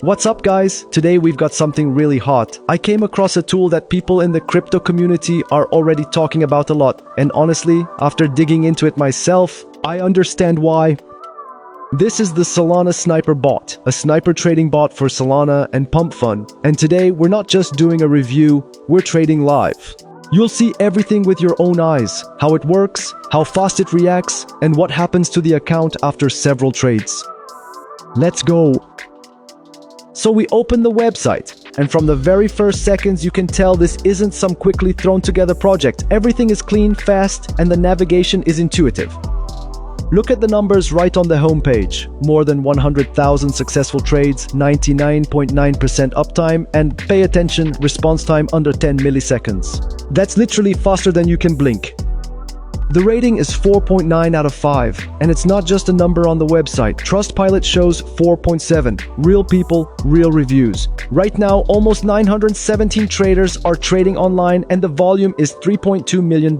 What's up guys? Today we've got something really hot. I came across a tool that people in the crypto community are already talking about a lot. And honestly, after digging into it myself, I understand why. This is the Solana Sniper Bot, a sniper trading bot for Solana and Pump Fun. And today we're not just doing a review, we're trading live. You'll see everything with your own eyes, how it works, how fast it reacts, and what happens to the account after several trades. Let's go! So we open the website, and from the very first seconds you can tell this isn't some quickly thrown together project. Everything is clean, fast, and the navigation is intuitive. Look at the numbers right on the homepage. More than 100,000 successful trades, 99.9% uptime, and pay attention, response time under 10 milliseconds. That's literally faster than you can blink. The rating is 4.9 out of 5, and it's not just a number on the website. Trustpilot shows 4.7. Real people, real reviews. Right now, almost 917 traders are trading online, and the volume is $3.2 million.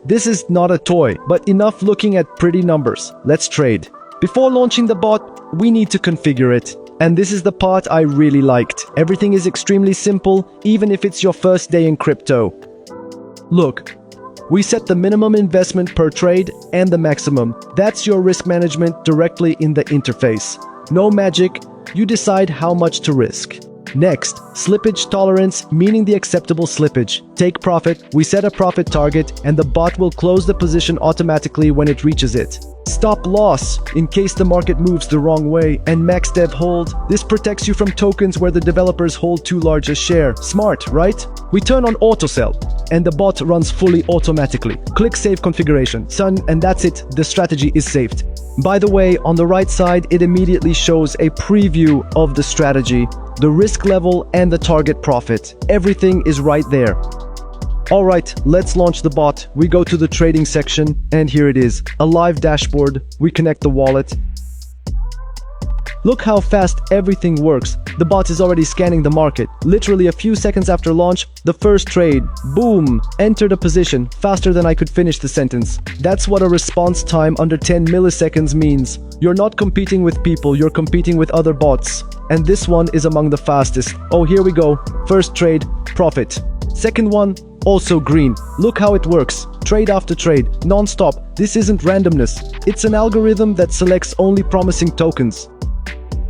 This is not a toy, but enough looking at pretty numbers. Let's trade. Before launching the bot, we need to configure it. And this is the part I really liked. Everything is extremely simple, even if it's your first day in crypto. Look. We set the minimum investment per trade and the maximum. That's your risk management directly in the interface. No magic, you decide how much to risk. Next, slippage tolerance, meaning the acceptable slippage. Take profit, we set a profit target, and the bot will close the position automatically when it reaches it. Stop loss, in case the market moves the wrong way, and max dev hold. This protects you from tokens where the developers hold too large a share. Smart, right? We turn on auto sell, and the bot runs fully automatically. Click save configuration, and that's it, the strategy is saved. By the way, on the right side, it immediately shows a preview of the strategy, the risk level, and the target profit. Everything is right there. Alright, let's launch the bot. We go to the trading section, and here it is, a live dashboard. We connect the wallet. Look how fast everything works. The bot is already scanning the market. Literally a few seconds after launch, the first trade, boom, entered a position faster than I could finish the sentence. That's what a response time under 10 milliseconds means. You're not competing with people, you're competing with other bots. And this one is among the fastest. Oh, here we go. First trade, profit. Second one, also green. Look how it works. Trade after trade, non-stop. This isn't randomness. It's an algorithm that selects only promising tokens.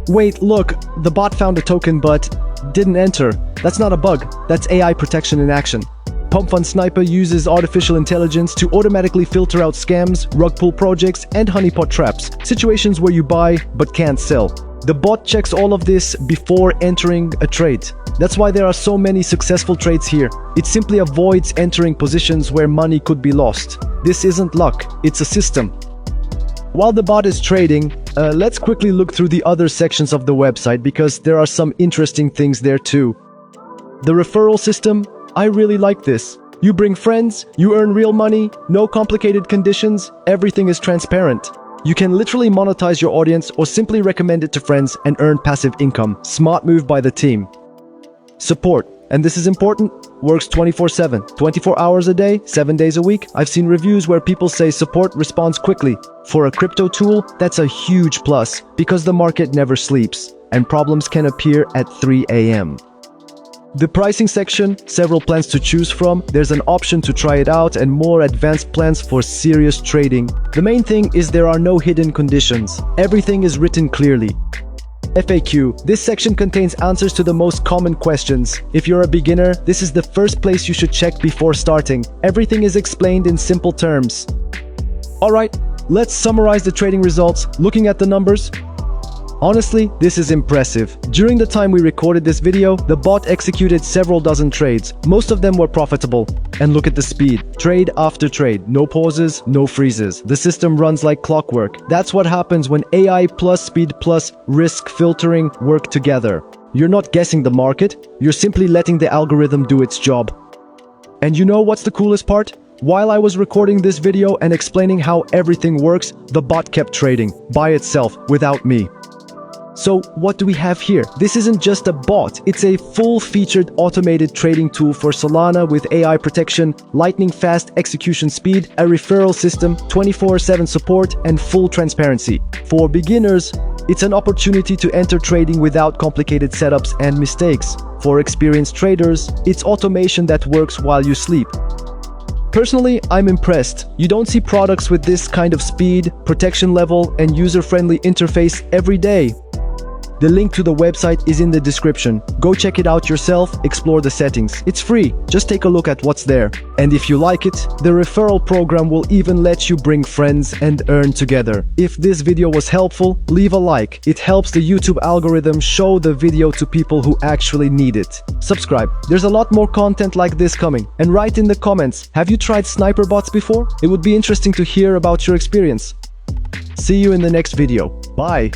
Wait, look, the bot found a token but didn't enter. That's not a bug, that's AI protection in action. Pump Fun Sniper uses artificial intelligence to automatically filter out scams, rug pull projects, and honeypot traps, situations where you buy but can't sell. The bot checks all of this before entering a trade. That's why there are so many successful trades here. It simply avoids entering positions where money could be lost. This isn't luck, it's a system. While the bot is trading, let's quickly look through the other sections of the website because there are some interesting things there too. The referral system, I really like this. You bring friends, you earn real money, no complicated conditions, everything is transparent. You can literally monetize your audience or simply recommend it to friends and earn passive income. Smart move by the team. Support, and this is important, works 24/7, 24 hours a day, 7 days a week. I've seen reviews where people say support responds quickly. For a crypto tool, that's a huge plus because the market never sleeps and problems can appear at 3 a.m. The pricing section, several plans to choose from, there's an option to try it out and more advanced plans for serious trading. The main thing is there are no hidden conditions. Everything is written clearly. FAQ. This section contains answers to the most common questions. If you're a beginner, this is the first place you should check before starting. Everything is explained in simple terms. Alright, let's summarize the trading results. Looking at the numbers, honestly, this is impressive. During the time we recorded this video, the bot executed several dozen trades. Most of them were profitable. And look at the speed. Trade after trade. No pauses, no freezes. The system runs like clockwork. That's what happens when AI plus speed plus risk filtering work together. You're not guessing the market, you're simply letting the algorithm do its job. And you know what's the coolest part? While I was recording this video and explaining how everything works, the bot kept trading by itself without me. So what do we have here? This isn't just a bot, it's a full-featured automated trading tool for Solana with AI protection, lightning-fast execution speed, a referral system, 24/7 support, and full transparency. For beginners, It's an opportunity to enter trading without complicated setups and mistakes. For experienced traders, it's automation that works while you sleep. Personally, I'm impressed. You don't see products with this kind of speed, protection level, and user-friendly interface every day. The link to the website is in the description. Go check it out yourself, explore the settings. It's free, just take a look at what's there. And if you like it, the referral program will even let you bring friends and earn together. If this video was helpful, leave a like. It helps the YouTube algorithm show the video to people who actually need it. Subscribe. There's a lot more content like this coming. And write in the comments, have you tried sniper bots before? It would be interesting to hear about your experience. See you in the next video. Bye.